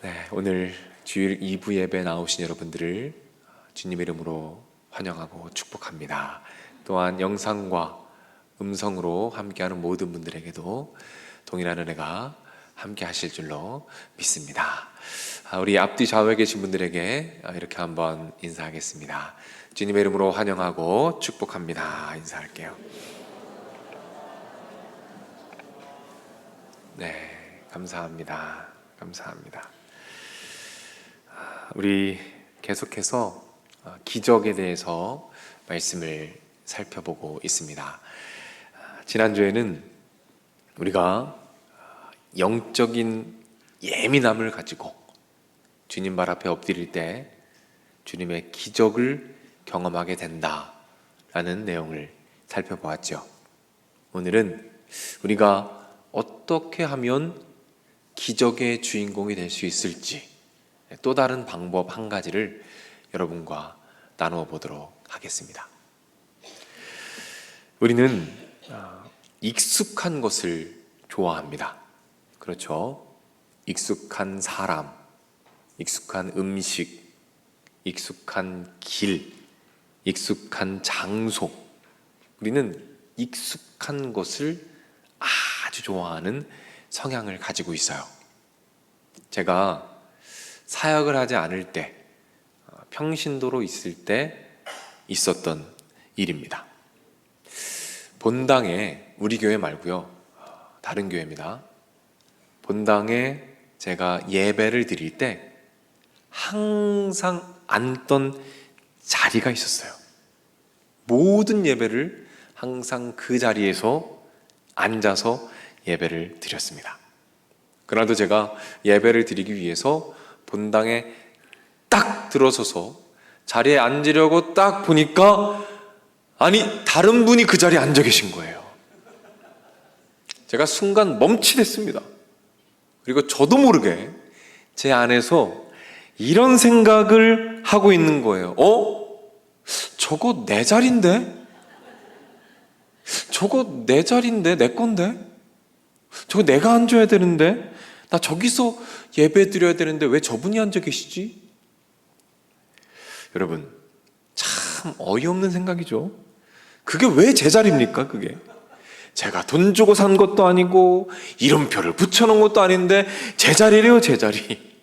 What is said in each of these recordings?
네, 오늘 주일 2부 예배 나오신 여러분들을 주님의 이름으로 환영하고 축복합니다. 또한 영상과 음성으로 함께하는 모든 분들에게도 동일한 은혜가 함께 하실 줄로 믿습니다. 우리 앞뒤 좌우에 계신 분들에게 이렇게 한번 인사하겠습니다. 주님의 이름으로 환영하고 축복합니다. 인사할게요. 네, 감사합니다. 감사합니다. 우리 계속해서 기적에 대해서 말씀을 살펴보고 있습니다. 지난주에는 우리가 영적인 예민함을 가지고 주님 발 앞에 엎드릴 때 주님의 기적을 경험하게 된다라는 내용을 살펴보았죠. 오늘은 우리가 어떻게 하면 기적의 주인공이 될 수 있을지 또 다른 방법 한 가지를 여러분과 나누어 보도록 하겠습니다. 우리는 익숙한 것을 좋아합니다. 그렇죠? 익숙한 사람, 익숙한 음식, 익숙한 길, 익숙한 장소. 우리는 익숙한 것을 아주 좋아하는 성향을 가지고 있어요. 제가 사역을 하지 않을 때, 평신도로 있을 때 있었던 일입니다. 본당에, 우리 교회 말고요, 다른 교회입니다. 본당에 제가 예배를 드릴 때 항상 앉던 자리가 있었어요. 모든 예배를 항상 그 자리에서 앉아서 예배를 드렸습니다. 그날도 제가 예배를 드리기 위해서 본당에 딱 들어서서 자리에 앉으려고 딱 보니까 다른 분이 그 자리에 앉아 계신 거예요. 제가 순간 멈칫했습니다. 그리고 저도 모르게 제 안에서 이런 생각을 하고 있는 거예요. 저거 내 자리인데? 저거 내 자리인데? 내 건데? 저거 내가 앉아야 되는데? 나 저기서 예배 드려야 되는데 왜 저분이 앉아 계시지? 여러분, 참 어이없는 생각이죠. 그게 왜 제 자리입니까? 그게 제가 돈 주고 산 것도 아니고 이름표를 붙여놓은 것도 아닌데 제 자리래요. 제 자리.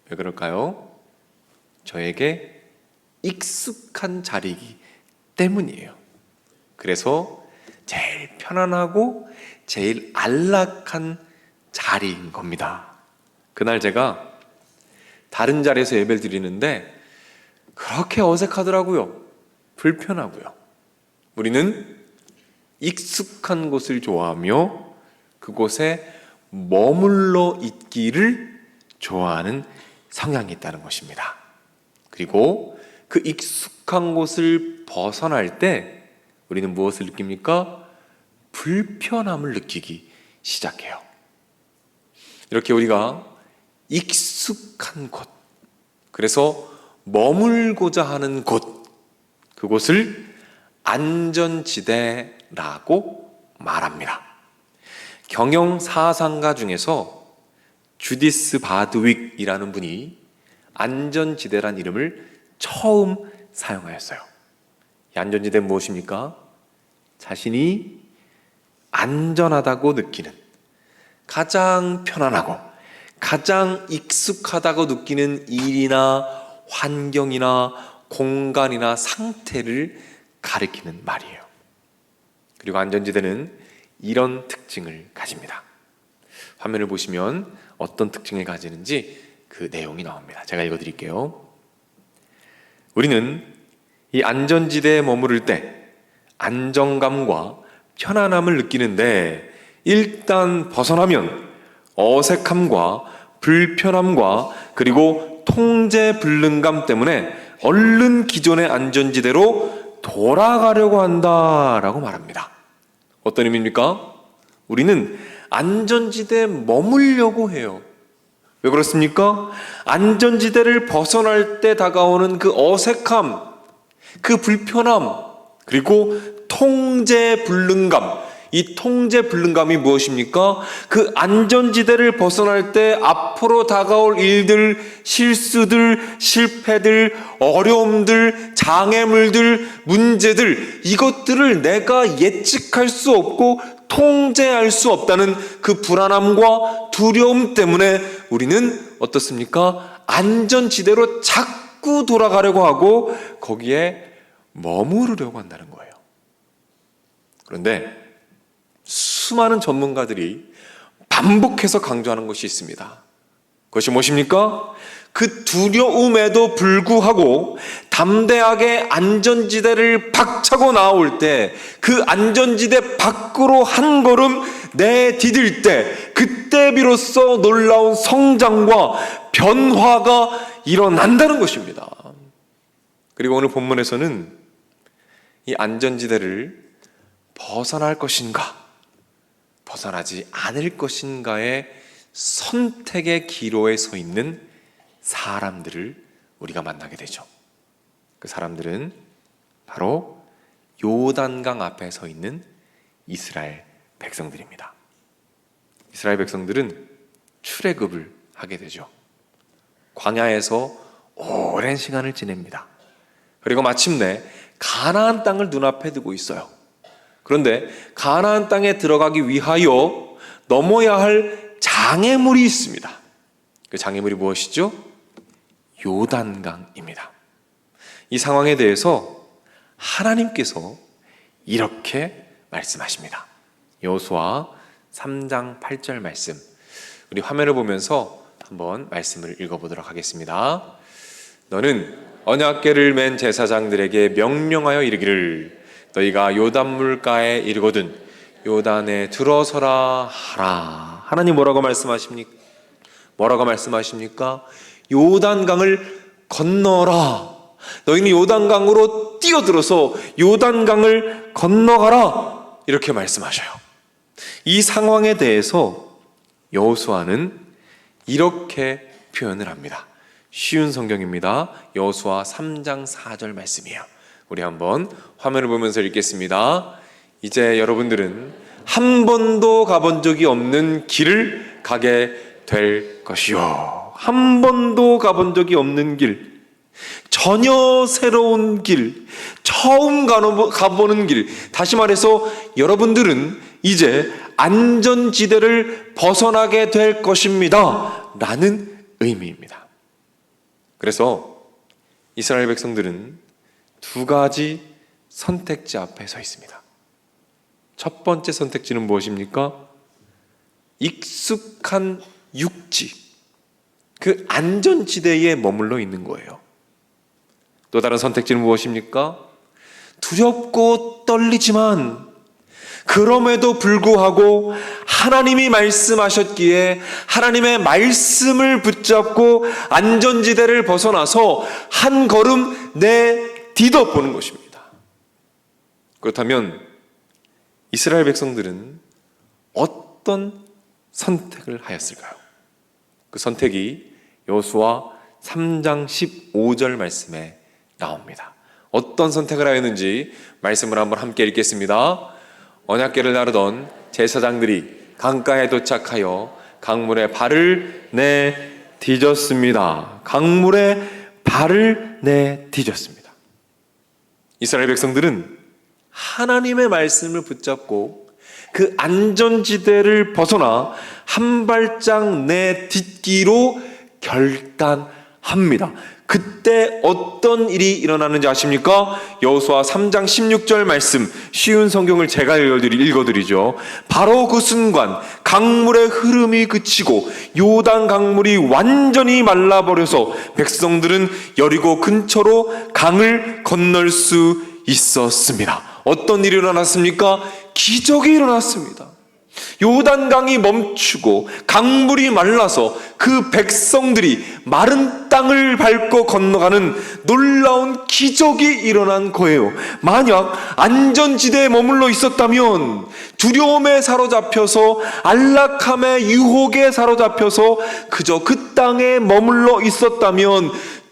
왜 그럴까요? 저에게 익숙한 자리이기 때문이에요. 그래서 제일 편안하고 제일 안락한 자리인 겁니다. 그날 제가 다른 자리에서 예배를 드리는데 그렇게 어색하더라고요. 불편하고요. 우리는 익숙한 곳을 좋아하며 그곳에 머물러 있기를 좋아하는 성향이 있다는 것입니다. 그리고 그 익숙한 곳을 벗어날 때 우리는 무엇을 느낍니까? 불편함을 느끼기 시작해요. 이렇게 우리가 익숙한 곳, 그래서 머물고자 하는 곳, 그곳을 안전지대라고 말합니다. 경영 사상가 중에서 주디스 바드윅이라는 분이 안전지대란 이름을 처음 사용하였어요. 이 안전지대는 무엇입니까? 자신이 안전하다고 느끼는, 가장 편안하고 가장 익숙하다고 느끼는 일이나 환경이나 공간이나 상태를 가리키는 말이에요. 그리고 안전지대는 이런 특징을 가집니다. 화면을 보시면 어떤 특징을 가지는지 그 내용이 나옵니다. 제가 읽어드릴게요. 우리는 이 안전지대에 머무를 때 안정감과 편안함을 느끼는데 일단 벗어나면 어색함과 불편함과 그리고 통제 불능감 때문에 얼른 기존의 안전지대로 돌아가려고 한다라고 말합니다. 어떤 의미입니까? 우리는 안전지대에 머물려고 해요. 왜 그렇습니까? 안전지대를 벗어날 때 다가오는 그 어색함, 그 불편함, 그리고 통제 불능감, 이 통제 불능감이 무엇입니까? 그 안전지대를 벗어날 때 앞으로 다가올 일들, 실수들, 실패들, 어려움들, 장애물들, 문제들, 이것들을 내가 예측할 수 없고 통제할 수 없다는 그 불안함과 두려움 때문에 우리는 어떻습니까? 안전지대로 자꾸 돌아가려고 하고 거기에 머무르려고 한다는 거예요. 그런데 수많은 전문가들이 반복해서 강조하는 것이 있습니다. 그것이 무엇입니까? 그 두려움에도 불구하고 담대하게 안전지대를 박차고 나올 때, 그 안전지대 밖으로 한 걸음 내디딜 때, 그때 비로소 놀라운 성장과 변화가 일어난다는 것입니다. 그리고 오늘 본문에서는 이 안전지대를 벗어날 것인가, 벗어나지 않을 것인가의 선택의 기로에 서 있는 사람들을 우리가 만나게 되죠. 그 사람들은 바로 요단강 앞에 서 있는 이스라엘 백성들입니다. 이스라엘 백성들은 출애굽을 하게 되죠. 광야에서 오랜 시간을 지냅니다. 그리고 마침내 가나안 땅을 눈앞에 두고 있어요. 그런데 가나안 땅에 들어가기 위하여 넘어야 할 장애물이 있습니다. 그 장애물이 무엇이죠? 요단강입니다. 이 상황에 대해서 하나님께서 이렇게 말씀하십니다. 여호수아 3장 8절 말씀, 우리 화면을 보면서 한번 말씀을 읽어보도록 하겠습니다. 너는 언약궤를 맨 제사장들에게 명령하여 이르기를 너희가 요단물가에 이르거든 요단에 들어서라 하라. 하나님 뭐라고 말씀하십니까? 요단강을 건너라. 너희는 요단강으로 뛰어들어서 요단강을 건너가라. 이렇게 말씀하셔요. 이 상황에 대해서 여호수아는 이렇게 표현을 합니다. 쉬운 성경입니다. 여호수아 3장 4절 말씀이에요. 우리 한번 화면을 보면서 읽겠습니다. 이제 여러분들은 한 번도 가본 적이 없는 길을 가게 될 것이요. 한 번도 가본 적이 없는 길, 전혀 새로운 길, 처음 가보는 길. 다시 말해서 여러분들은 이제 안전지대를 벗어나게 될 것입니다 라는 의미입니다. 그래서 이스라엘 백성들은 두 가지 선택지 앞에 서 있습니다. 첫 번째 선택지는 무엇입니까? 익숙한 육지, 그 안전지대에 머물러 있는 거예요. 또 다른 선택지는 무엇입니까? 두렵고 떨리지만 그럼에도 불구하고 하나님이 말씀하셨기에 하나님의 말씀을 붙잡고 안전지대를 벗어나서 한 걸음 내디뎌 보는 것입니다. 그렇다면 이스라엘 백성들은 어떤 선택을 하였을까요? 그 선택이 여호수아 3장 15절 말씀에 나옵니다. 어떤 선택을 하였는지 말씀을 한번 함께 읽겠습니다. 언약궤를 나르던 제사장들이 강가에 도착하여 강물에 발을 내디뎠습니다. 강물에 발을 내디뎠습니다. 이스라엘 백성들은 하나님의 말씀을 붙잡고 그 안전지대를 벗어나 한 발짝 내딛기로 결단합니다. 그때 어떤 일이 일어나는지 아십니까? 여호수아 3장 16절 말씀, 쉬운 성경을 제가 읽어드리죠. 바로 그 순간 강물의 흐름이 그치고 요단 강물이 완전히 말라버려서 백성들은 여리고 근처로 강을 건널 수 있었습니다. 어떤 일이 일어났습니까? 기적이 일어났습니다. 요단강이 멈추고 강물이 말라서 그 백성들이 마른 땅을 밟고 건너가는 놀라운 기적이 일어난 거예요. 만약 안전지대에 머물러 있었다면, 두려움에 사로잡혀서 안락함의 유혹에 사로잡혀서 그저 그 땅에 머물러 있었다면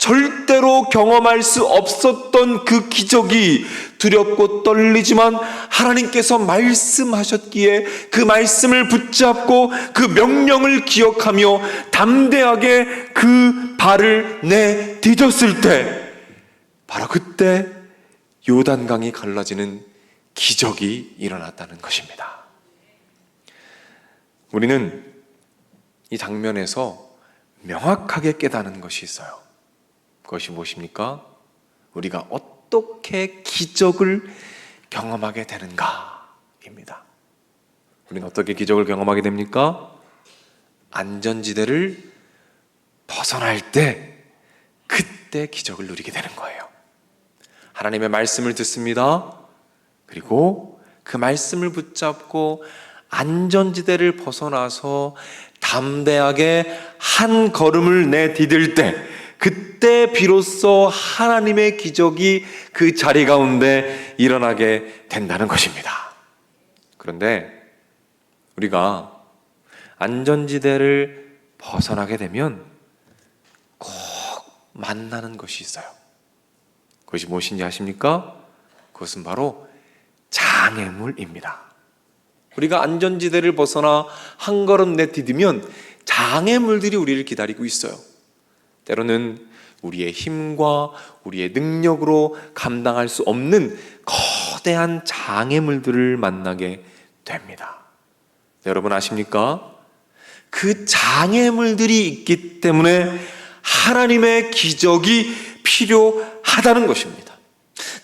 절대로 경험할 수 없었던 그 기적이 두렵고 떨리지만 하나님께서 말씀하셨기에 그 말씀을 붙잡고 그 명령을 기억하며 담대하게 그 발을 내디뎠을 때, 바로 그때 요단강이 갈라지는 기적이 일어났다는 것입니다. 우리는 이 장면에서 명확하게 깨닫는 것이 있어요. 그것이 무엇입니까? 우리가 어떻게 기적을 경험하게 되는가입니다. 우리는 어떻게 기적을 경험하게 됩니까? 안전지대를 벗어날 때, 그때 기적을 누리게 되는 거예요. 하나님의 말씀을 듣습니다. 그리고 그 말씀을 붙잡고 안전지대를 벗어나서 담대하게 한 걸음을 내디딜 때, 그때 비로소 하나님의 기적이 그 자리 가운데 일어나게 된다는 것입니다. 그런데 우리가 안전지대를 벗어나게 되면 꼭 만나는 것이 있어요. 그것이 무엇인지 아십니까? 그것은 바로 장애물입니다. 우리가 안전지대를 벗어나 한 걸음 내디디면 장애물들이 우리를 기다리고 있어요. 때로는 우리의 힘과 우리의 능력으로 감당할 수 없는 거대한 장애물들을 만나게 됩니다. 여러분 아십니까? 그 장애물들이 있기 때문에 하나님의 기적이 필요하다는 것입니다.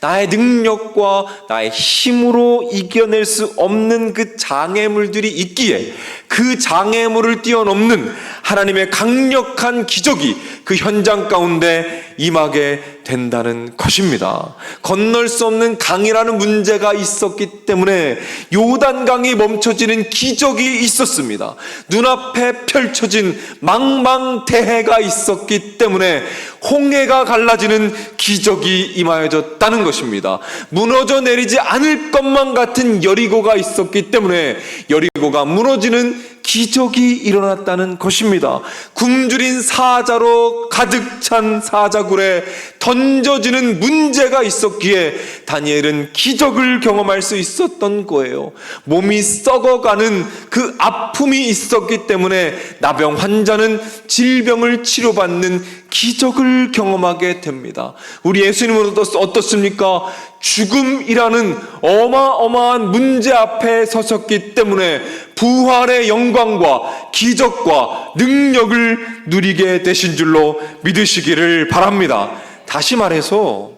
나의 능력과 나의 힘으로 이겨낼 수 없는 그 장애물들이 있기에 그 장애물을 뛰어넘는 하나님의 강력한 기적이 그 현장 가운데 임하게 된다는 것입니다. 건널 수 없는 강이라는 문제가 있었기 때문에 요단강이 멈춰지는 기적이 있었습니다. 눈앞에 펼쳐진 망망대해가 있었기 때문에 홍해가 갈라지는 기적이 임하여졌다는 것입니다. 무너져 내리지 않을 것만 같은 여리고가 있었기 때문에 여리고가 무너지는 기적이 일어났다는 것입니다. 굶주린 사자로 가득 찬 사자굴에 던져지는 문제가 있었기에 다니엘은 기적을 경험할 수 있었던 거예요. 몸이 썩어가는 그 아픔이 있었기 때문에 나병 환자는 질병을 치료받는 기적을 경험하게 됩니다. 우리 예수님은 어떻습니까? 죽음이라는 어마어마한 문제 앞에 서셨기 때문에 부활의 영광과 기적과 능력을 누리게 되신 줄로 믿으시기를 바랍니다. 다시 말해서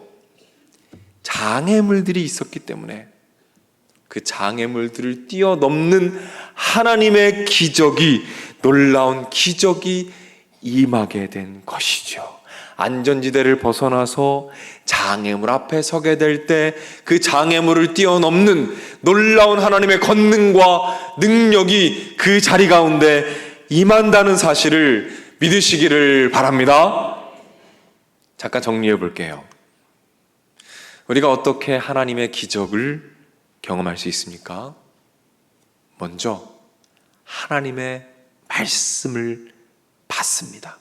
장애물들이 있었기 때문에 그 장애물들을 뛰어넘는 하나님의 기적이, 놀라운 기적이 임하게 된 것이죠. 안전지대를 벗어나서 장애물 앞에 서게 될 때 그 장애물을 뛰어넘는 놀라운 하나님의 권능과 능력이 그 자리 가운데 임한다는 사실을 믿으시기를 바랍니다. 잠깐 정리해 볼게요. 우리가 어떻게 하나님의 기적을 경험할 수 있습니까? 먼저 하나님의 말씀을 받습니다.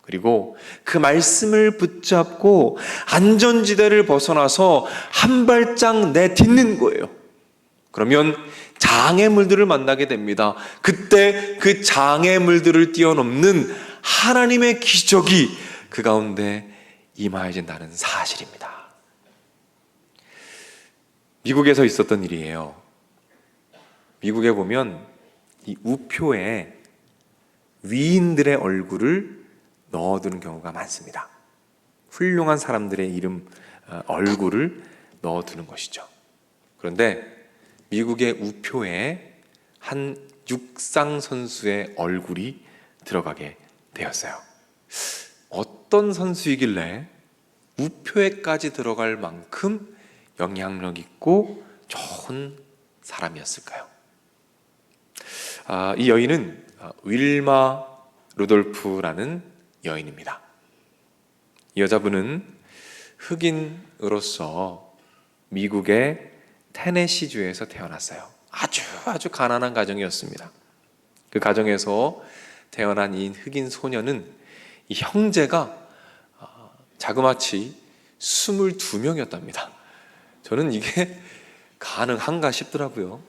그리고 그 말씀을 붙잡고 안전지대를 벗어나서 한 발짝 내딛는 거예요. 그러면 장애물들을 만나게 됩니다. 그때 그 장애물들을 뛰어넘는 하나님의 기적이 그 가운데 임하여진다는 사실입니다. 미국에서 있었던 일이에요. 미국에 보면 이 우표에 위인들의 얼굴을 넣어두는 경우가 많습니다. 훌륭한 사람들의 이름, 얼굴을 넣어두는 것이죠. 그런데 미국의 우표에 한 육상 선수의 얼굴이 들어가게 되었어요. 어떤 선수이길래 우표에까지 들어갈 만큼 영향력 있고 좋은 사람이었을까요? 이 여인은 윌마 루돌프라는 여인입니다. 이 여자분은 흑인으로서 미국의 테네시주에서 태어났어요. 아주 가난한 가정이었습니다. 그 가정에서 태어난 이 흑인 소녀는 이 형제가 자그마치 22명이었답니다. 저는 이게 가능한가 싶더라고요.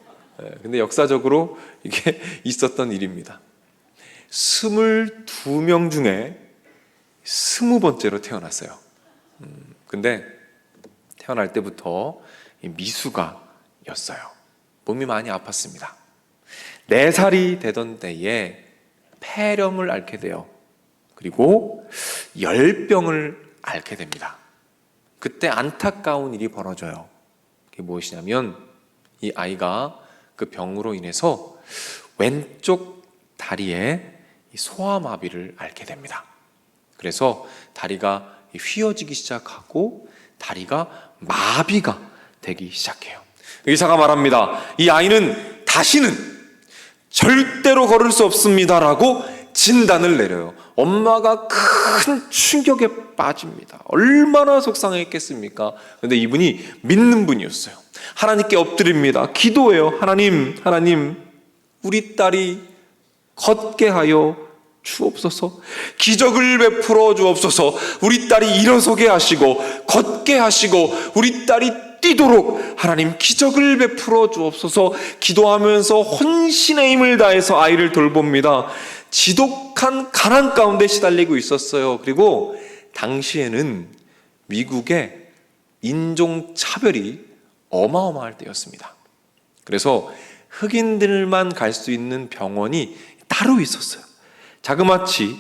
근데 역사적으로 이게 있었던 일입니다. 22명 중에 20번째로 태어났어요. 근데 태어날 때부터 미숙아였어요. 몸이 많이 아팠습니다. 4살이 되던 때에 폐렴을 앓게 돼요. 그리고 열병을 앓게 됩니다. 그때 안타까운 일이 벌어져요. 그게 무엇이냐면 이 아이가 그 병으로 인해서 왼쪽 다리에 소아마비를 앓게 됩니다. 그래서 다리가 휘어지기 시작하고 다리가 마비가 되기 시작해요. 의사가 말합니다. 이 아이는 다시는 절대로 걸을 수 없습니다라고 진단을 내려요. 엄마가 큰 충격에 빠집니다. 얼마나 속상했겠습니까? 그런데 이분이 믿는 분이었어요. 하나님께 엎드립니다. 기도해요. 하나님, 우리 딸이 걷게 하여 주옵소서. 기적을 베풀어 주옵소서. 우리 딸이 일어서게 하시고 걷게 하시고 우리 딸이 뛰도록 하나님 기적을 베풀어 주옵소서. 기도하면서 혼신의 힘을 다해서 아이를 돌봅니다. 지독한 가난 가운데 시달리고 있었어요. 그리고 당시에는 미국의 인종차별이 어마어마할 때였습니다. 그래서 흑인들만 갈 수 있는 병원이 따로 있었어요. 자그마치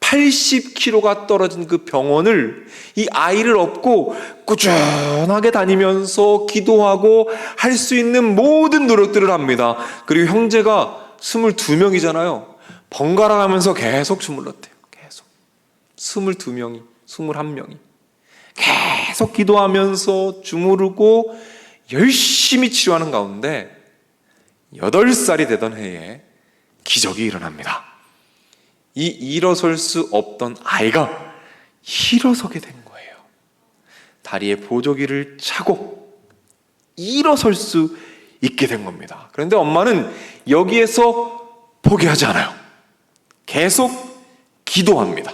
80km가 떨어진 그 병원을 이 아이를 업고 꾸준하게 다니면서 기도하고 할 수 있는 모든 노력들을 합니다. 그리고 형제가 22명이잖아요. 번갈아 가면서 계속 주물렀대요. 계속 22명이 21명이 계속 기도하면서 주무르고 열심히 치료하는 가운데 8살이 되던 해에 기적이 일어납니다. 이 일어설 수 없던 아이가 일어서게 된 거예요. 다리에 보조기를 차고 일어설 수 있게 된 겁니다. 그런데 엄마는 여기에서 포기하지 않아요. 계속 기도합니다.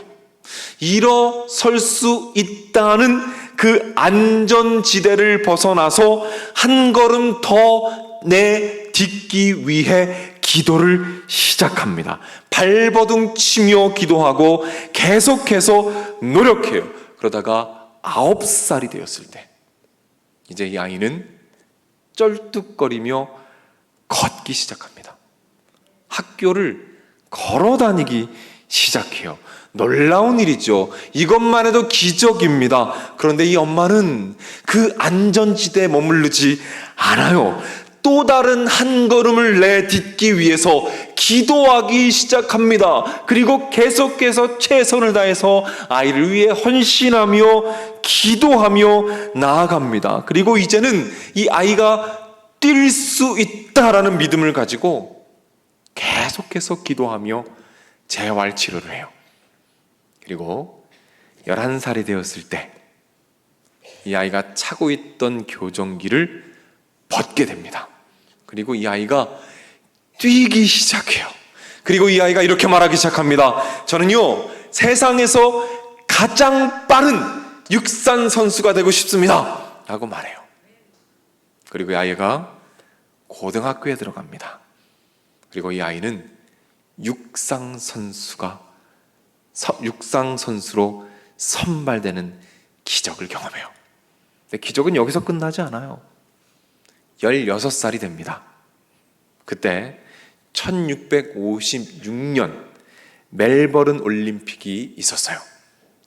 일어설 수 있다는 그 안전지대를 벗어나서 한 걸음 더 내딛기 위해 기도를 시작합니다. 발버둥 치며 기도하고 계속해서 노력해요. 그러다가 9살이 되었을 때 이제 이 아이는 쩔뚝거리며 걷기 시작합니다. 학교를 걸어 다니기 시작해요. 놀라운 일이죠. 이것만 해도 기적입니다. 그런데 이 엄마는 그 안전지대에 머무르지 않아요. 또 다른 한 걸음을 내딛기 위해서 기도하기 시작합니다. 그리고 계속해서 최선을 다해서 아이를 위해 헌신하며 기도하며 나아갑니다. 그리고 이제는 이 아이가 뛸 수 있다라는 믿음을 가지고 계속해서 기도하며 재활 치료를 해요. 그리고 11살이 되었을 때 이 아이가 차고 있던 교정기를 벗게 됩니다. 그리고 이 아이가 뛰기 시작해요. 그리고 이 아이가 이렇게 말하기 시작합니다. 저는요, 세상에서 가장 빠른 육상 선수가 되고 싶습니다 라고 말해요. 그리고 이 아이가 고등학교에 들어갑니다. 그리고 이 아이는 육상 선수로 선발되는 기적을 경험해요. 근데 기적은 여기서 끝나지 않아요. 16살이 됩니다. 그때 1656년 멜버른 올림픽이 있었어요.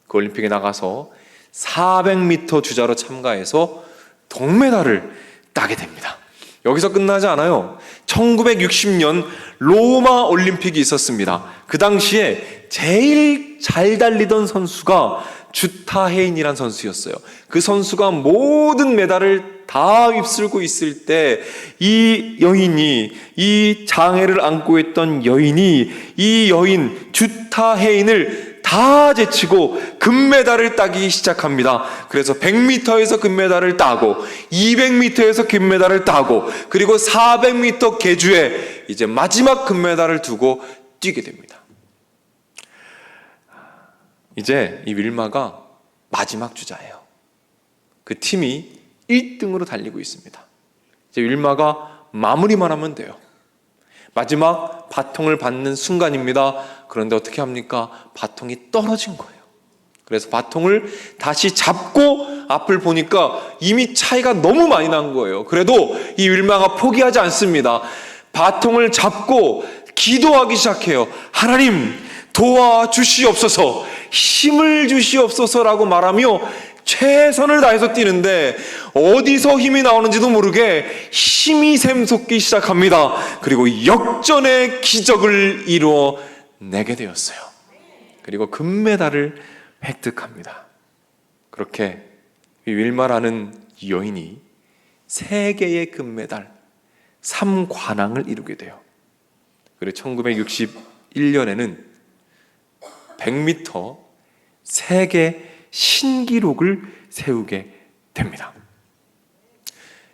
그 올림픽에 나가서 400m 주자로 참가해서 동메달을 따게 됩니다. 여기서 끝나지 않아요. 1960년 로마 올림픽이 있었습니다. 그 당시에 제일 잘 달리던 선수가 주타 헤인이란 선수였어요. 그 선수가 모든 메달을 다 휩쓸고 있을 때 이 여인이, 이 장애를 안고 있던 여인이 이 여인 주타 헤인을 다 제치고 금메달을 따기 시작합니다. 그래서 100m에서 금메달을 따고 200m에서 금메달을 따고 그리고 400m 계주에 이제 마지막 금메달을 두고 뛰게 됩니다. 이제 이 윌마가 마지막 주자예요. 그 팀이 1등으로 달리고 있습니다. 이제 윌마가 마무리만 하면 돼요. 마지막 바통을 받는 순간입니다. 그런데 어떻게 합니까? 바통이 떨어진 거예요. 그래서 바통을 다시 잡고 앞을 보니까 이미 차이가 너무 많이 난 거예요. 그래도 이 윌마가 포기하지 않습니다. 바통을 잡고 기도하기 시작해요. 하나님, 도와주시옵소서, 힘을 주시옵소서라고 말하며 최선을 다해서 뛰는데 어디서 힘이 나오는지도 모르게 힘이 샘솟기 시작합니다. 그리고 역전의 기적을 이루어내게 되었어요. 그리고 금메달을 획득합니다. 그렇게 윌마라는 여인이 3개의 금메달, 3관왕을 이루게 돼요. 그리고 1961년에는 100m 세계 신기록을 세우게 됩니다.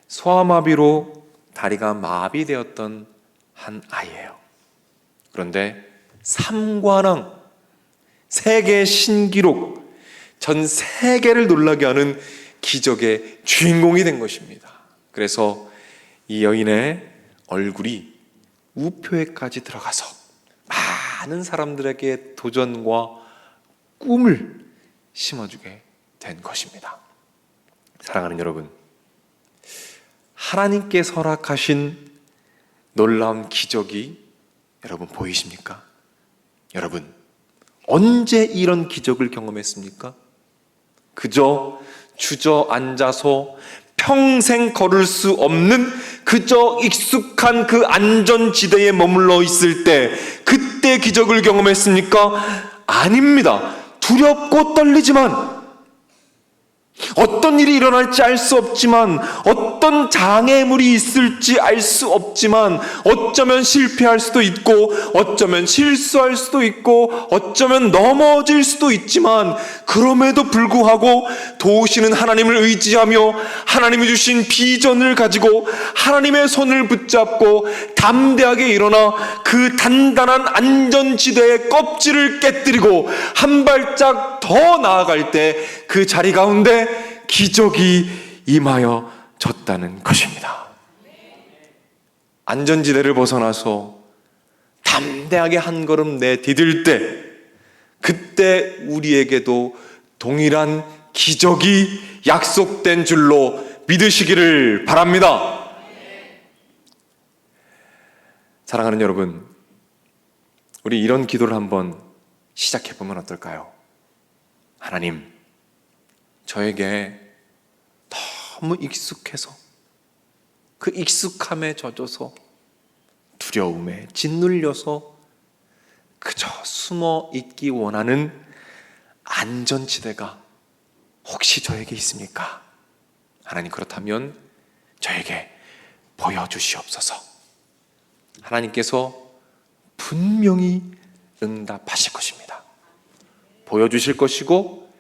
소아마비로 다리가 마비되었던 한 아이예요. 그런데 3관왕, 세계 신기록, 전 세계를 놀라게 하는 기적의 주인공이 된 것입니다. 그래서 이 여인의 얼굴이 우표에까지 들어가서 많은 사람들에게 도전과 꿈을 심어주게 된 것입니다. 사랑하는 여러분, 하나님께서 허락하신 놀라운 기적이 여러분 보이십니까? 여러분, 언제 이런 기적을 경험했습니까? 그저 주저앉아서 평생 걸을 수 없는 그저 익숙한 그 안전지대에 머물러 있을 때 그때 기적을 경험했습니까? 아닙니다. 두렵고 떨리지만, 어떤 일이 일어날지 알 수 없지만, 어떤 장애물이 있을지 알 수 없지만, 어쩌면 실패할 수도 있고, 어쩌면 실수할 수도 있고, 어쩌면 넘어질 수도 있지만, 그럼에도 불구하고 도우시는 하나님을 의지하며 하나님이 주신 비전을 가지고 하나님의 손을 붙잡고 담대하게 일어나 그 단단한 안전지대의 껍질을 깨뜨리고 한 발짝 더 나아갈 때 그 자리 가운데 기적이 임하여 졌다는 것입니다. 안전지대를 벗어나서 담대하게 한 걸음 내디딜 때, 그때 우리에게도 동일한 기적이 약속된 줄로 믿으시기를 바랍니다. 사랑하는 여러분, 우리 이런 기도를 한번 시작해 보면 어떨까요? 하나님, 저에게 너무 익숙해서 그 익숙함에 젖어서 두려움에 짓눌려서 그저 숨어 있기 원하는 안전지대가 혹시 저에게 있습니까? 하나님, 그렇다면 저에게 보여주시옵소서. 하나님께서 분명히 응답하실 것입니다. 보여주실 것이고,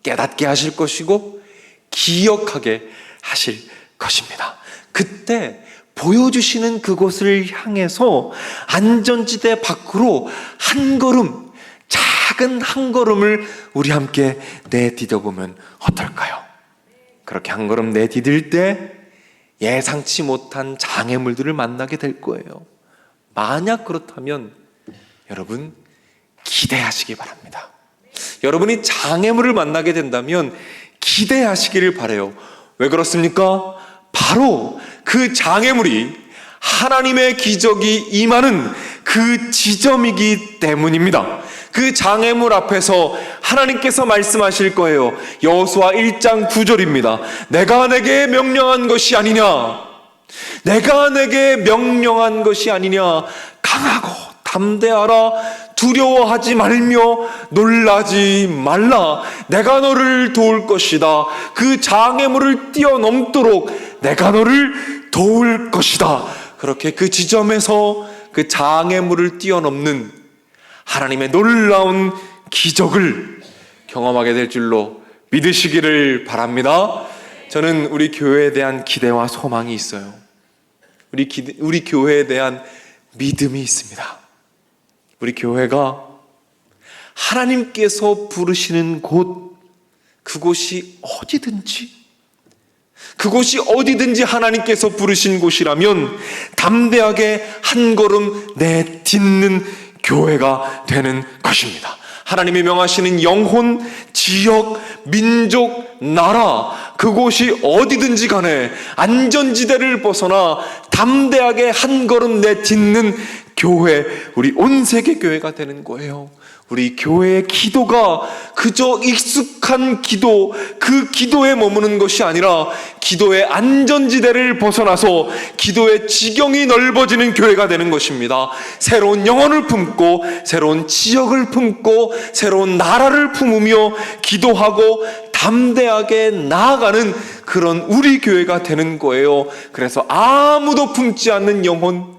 깨닫게 하실 것이고, 기억하게 하실 것입니다. 그때 보여주시는 그곳을 향해서 안전지대 밖으로 한 걸음, 작은 한 걸음을 우리 함께 내디뎌 보면 어떨까요? 그렇게 한 걸음 내디딜 때 예상치 못한 장애물들을 만나게 될 거예요. 만약 그렇다면 여러분, 기대하시기 바랍니다. 여러분이 장애물을 만나게 된다면 기대하시기를 바라요. 왜 그렇습니까? 바로 그 장애물이 하나님의 기적이 임하는 그 지점이기 때문입니다. 그 장애물 앞에서 하나님께서 말씀하실 거예요. 여호수아 1장 9절입니다. 내가 내게 명령한 것이 아니냐, 내가 내게 명령한 것이 아니냐, 강하고 담대하라, 두려워하지 말며 놀라지 말라, 내가 너를 도울 것이다. 그 장애물을 뛰어넘도록 내가 너를 도울 것이다. 그렇게 그 지점에서 그 장애물을 뛰어넘는 하나님의 놀라운 기적을 경험하게 될 줄로 믿으시기를 바랍니다. 저는 우리 교회에 대한 기대와 소망이 있어요. 우리 교회에 대한 믿음이 있습니다. 우리 교회가 하나님께서 부르시는 곳, 그곳이 어디든지 하나님께서 부르신 곳이라면 담대하게 한 걸음 내딛는 교회가 되는 것입니다. 하나님이 명하시는 영혼, 지역, 민족, 나라, 그곳이 어디든지 간에 안전지대를 벗어나 담대하게 한 걸음 내딛는 교회, 우리 온세계 교회가 되는 거예요. 우리 교회의 기도가 그저 익숙한 기도, 그 기도에 머무는 것이 아니라 기도의 안전지대를 벗어나서 기도의 지경이 넓어지는 교회가 되는 것입니다. 새로운 영혼을 품고, 새로운 지역을 품고, 새로운 나라를 품으며 기도하고 담대하게 나아가는 그런 우리 교회가 되는 거예요. 그래서 아무도 품지 않는 영혼,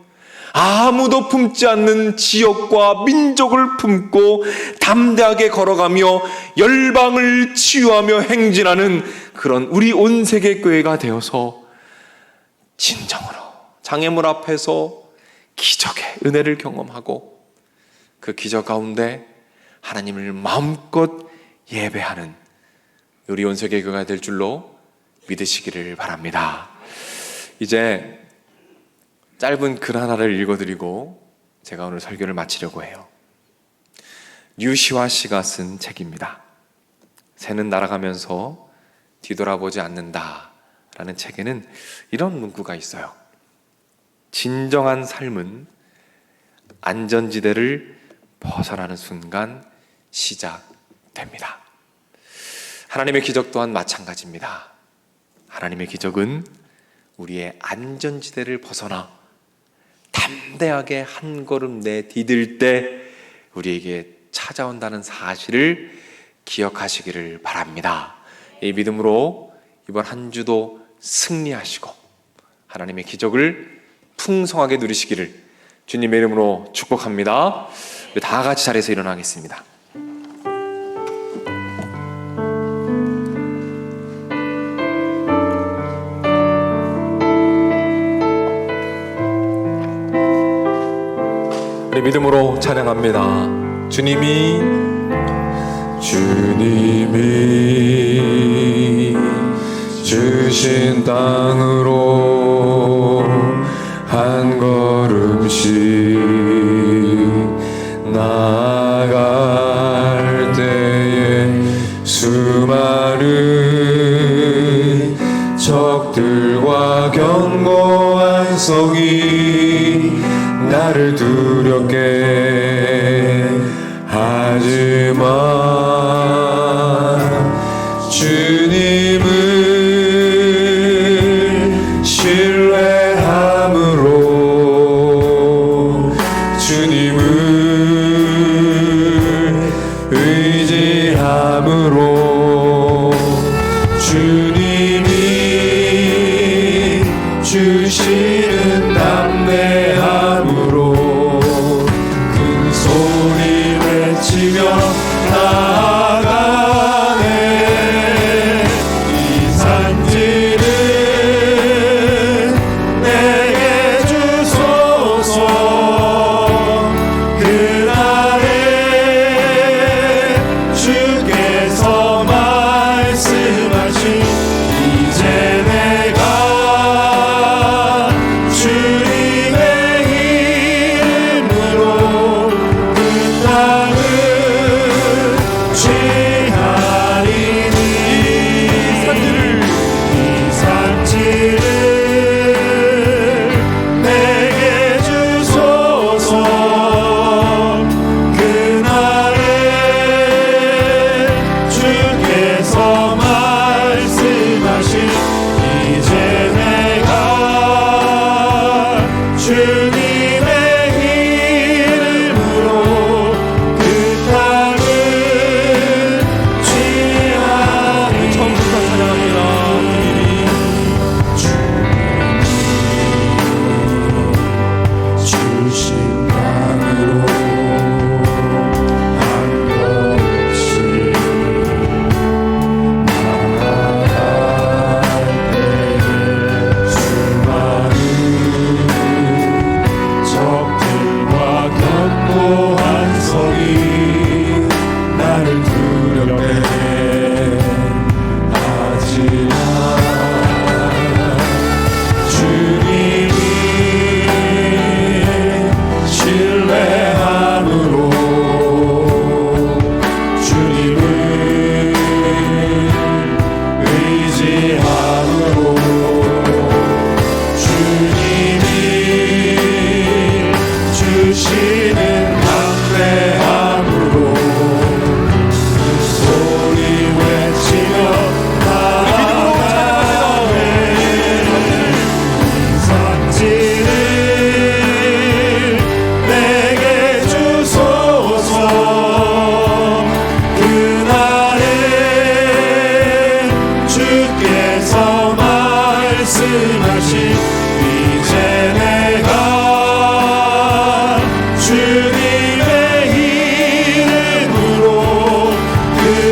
아무도 품지 않는 지역과 민족을 품고 담대하게 걸어가며 열방을 치유하며 행진하는 그런 우리 온세계 교회가 되어서 진정으로 장애물 앞에서 기적의 은혜를 경험하고 그 기적 가운데 하나님을 마음껏 예배하는 우리 온세계 교회가 될 줄로 믿으시기를 바랍니다. 이제 짧은 글 하나를 읽어드리고 제가 오늘 설교를 마치려고 해요. 류시화 씨가 쓴 책입니다. 새는 날아가면서 뒤돌아보지 않는다 라는 책에는 이런 문구가 있어요. 진정한 삶은 안전지대를 벗어나는 순간 시작됩니다. 하나님의 기적 또한 마찬가지입니다. 하나님의 기적은 우리의 안전지대를 벗어나 담대하게 한 걸음 내디딜 때 우리에게 찾아온다는 사실을 기억하시기를 바랍니다. 이 믿음으로 이번 한 주도 승리하시고 하나님의 기적을 풍성하게 누리시기를 주님의 이름으로 축복합니다. 우리 다 같이 자리에서 일어나겠습니다. 믿음으로 찬양합니다. 주님이 주신 땅으로 한 걸음씩 나아갈 때에 수많은 적들과 견고한 성이 나를 두렵게 하지만 주님을 신뢰함으로 주님을 의지함으로 주님이 주시는 담대함으로 큰 소리 외치며 나아가네.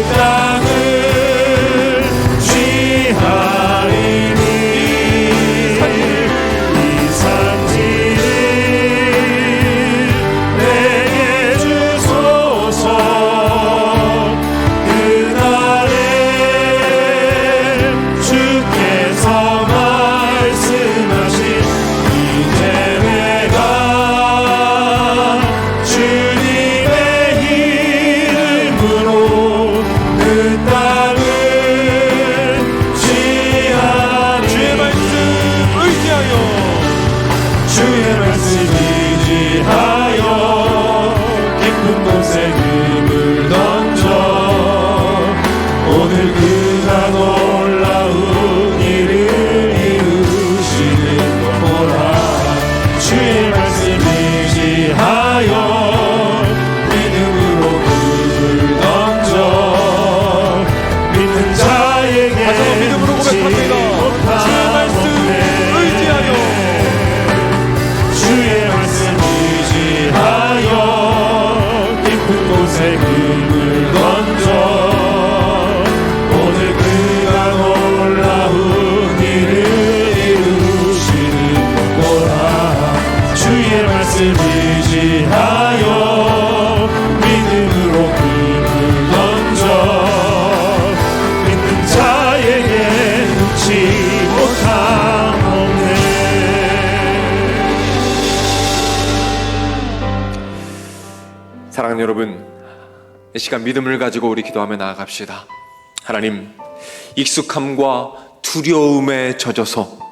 땅을 취하리니 이 산지를 내게 주소서. 그날에 주께서 말씀하신 이제 내가 주님의 이름으로 그 땅을 취하리. 주의 말씀 의지하여 주의 말씀 의지하여 깊은 곳에 금을 던져 오늘 그가 놀라운 일을 이루시는 것 보라. 주의 말씀 의지하여 믿음으로 금을 던져 믿는 자에게 다시 한번 믿음으로 고백합니다. 주의 말씀 의지하여 주의 말씀 의지하여 깊은 곳에 금을 던져 오늘 그가 놀라운 일을 이루시는 것 보라. 주의 말씀 의지하여 믿음으로 금을 던져 믿는 자에게 놓지 못함 없네. 사랑하는 여러분, 이 시간 믿음을 가지고 우리 기도하며 나아갑시다. 하나님, 익숙함과 두려움에 젖어서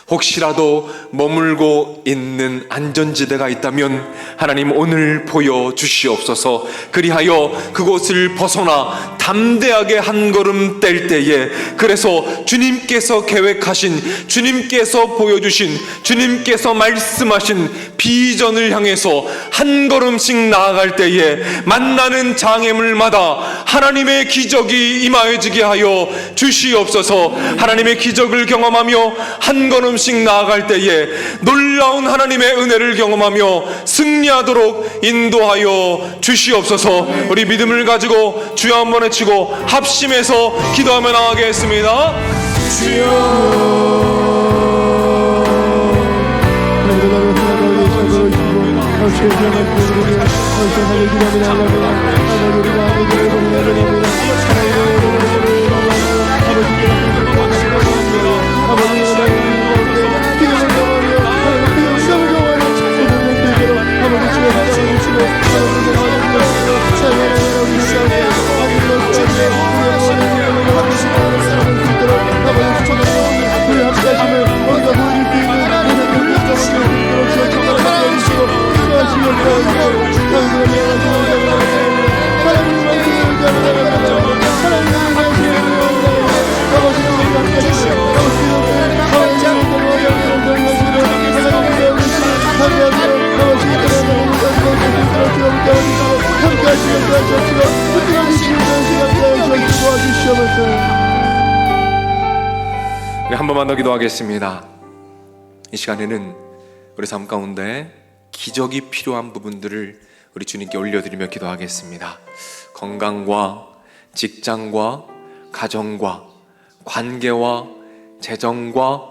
혹시라도 머물고 있는 안전지대가 있다면 하나님 오늘 보여주시옵소서. 그리하여 그곳을 벗어나 담대하게 한 걸음 뗄 때에 그래서 주님께서 계획하신, 주님께서 보여주신, 주님께서 말씀하신 비전을 향해서 한 걸음씩 나아갈 때에 만나는 장애물마다 하나님의 기적이 임하여지게 하여 주시옵소서. 하나님의 기적을 경험하며 한 걸음씩 나아갈 때에 놀라운 하나님의 은혜를 경험하며 승리하도록 인도하여 주시옵소서. 우리 믿음을 가지고 주여 한번 외치고 합심해서 기도하며 나아가겠습니다. 주여 한 번만 더 기도하겠습니다. 이 시간에는 우리 삶 가운데 기적이 필요한 부분들을 우리 주님께 올려드리며 기도하겠습니다. 건강과 직장과 가정과 관계와 재정과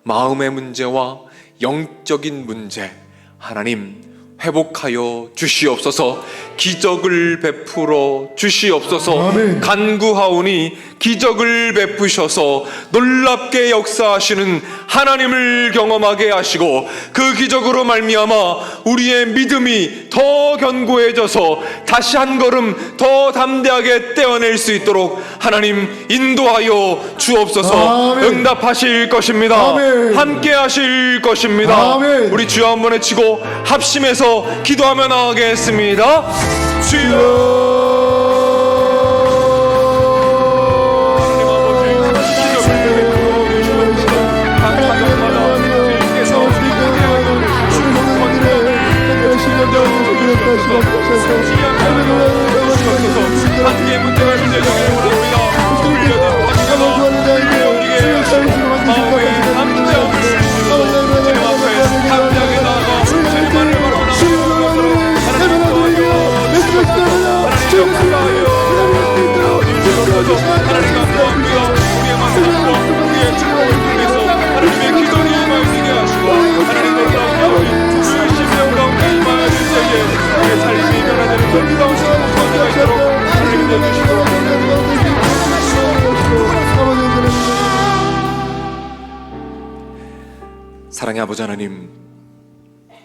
마음의 문제와 영적인 문제, 하나님 회복하여 주시옵소서. 기적을 베풀어 주시옵소서. 아멘. 간구하오니 기적을 베푸셔서 놀랍게 역사하시는 하나님을 경험하게 하시고 그 기적으로 말미암아 우리의 믿음이 더 견고해져서 다시 한 걸음 더 담대하게 떼어낼 수 있도록 하나님 인도하여 주옵소서. 아멘. 응답하실 것입니다. 아멘. 함께 하실 것입니다. 아멘. 우리 주여 한번 외치고 합심해서 기도하며 나가겠습니다. 주여 함께 문제가 해결되기를 원합니다. 마음의 담대함을 주님 앞에 담대하게 나아가 절반을 바라보는 하나님 가까이 주셔서 하나님 감사합니다. 우리의 만남과 우리의 축복을 통해서 하나님의 기도를 임하시게 하시고 하나님 놀라운 영이 주의 심령 가운데 임하여질 때에 우리의 삶이 변화되는 놀라운 축복이 있도록 하나님이 내주시고 사랑의 아버지 하나님,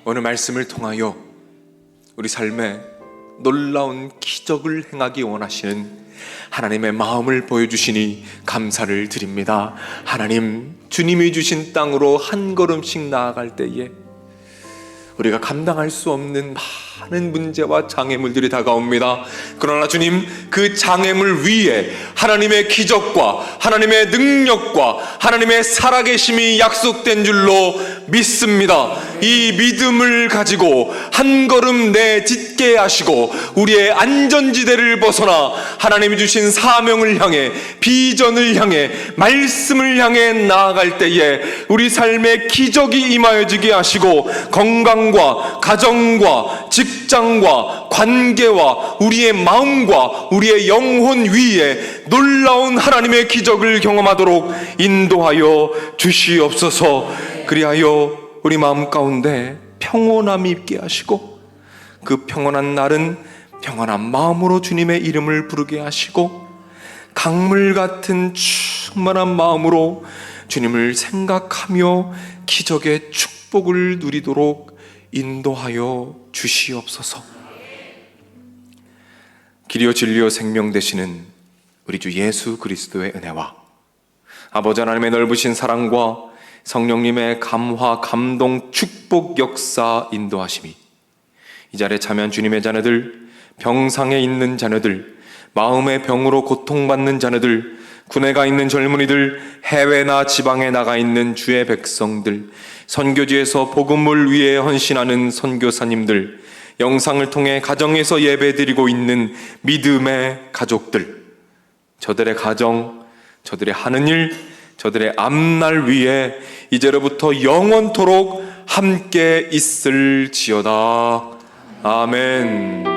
오늘 말씀을 통하여 우리 삶에 놀라운 기적을 행하기 원하시는 하나님의 마음을 보여주시니 감사를 드립니다. 하나님, 주님이 주신 땅으로 한 걸음씩 나아갈 때에 우리가 감당할 수 없는 많은 문제와 장애물들이 다가옵니다. 그러나 주님, 그 장애물 위에 하나님의 기적과 하나님의 능력과 하나님의 살아계심이 약속된 줄로 믿습니다. 이 믿음을 가지고 한 걸음 내딛게 하시고 우리의 안전지대를 벗어나 하나님이 주신 사명을 향해, 비전을 향해, 말씀을 향해 나아갈 때에 우리 삶에 기적이 임하여지게 하시고 건강과 가정과 직장과 관계와 우리의 마음과 우리의 영혼 위에 놀라운 하나님의 기적을 경험하도록 인도하여 주시옵소서. 그리하여 우리 마음 가운데 평온함이 있게 하시고 그 평온한 날은 평온한 마음으로 주님의 이름을 부르게 하시고 강물 같은 충만한 마음으로 주님을 생각하며 기적의 축복을 누리도록 인도하여 주시옵소서. 길이요 진리요 생명 되시는 우리 주 예수 그리스도의 은혜와 아버지 하나님의 넓으신 사랑과 성령님의 감화, 감동, 축복, 역사, 인도하심이 이 자리에 참여한 주님의 자녀들, 병상에 있는 자녀들, 마음의 병으로 고통받는 자녀들, 군에 가 있는 젊은이들, 해외나 지방에 나가 있는 주의 백성들, 선교지에서 복음을 위해 헌신하는 선교사님들, 영상을 통해 가정에서 예배드리고 있는 믿음의 가족들, 저들의 가정, 저들의 하는 일, 저들의 앞날 위에 이제로부터 영원토록 함께 있을지어다. 아멘.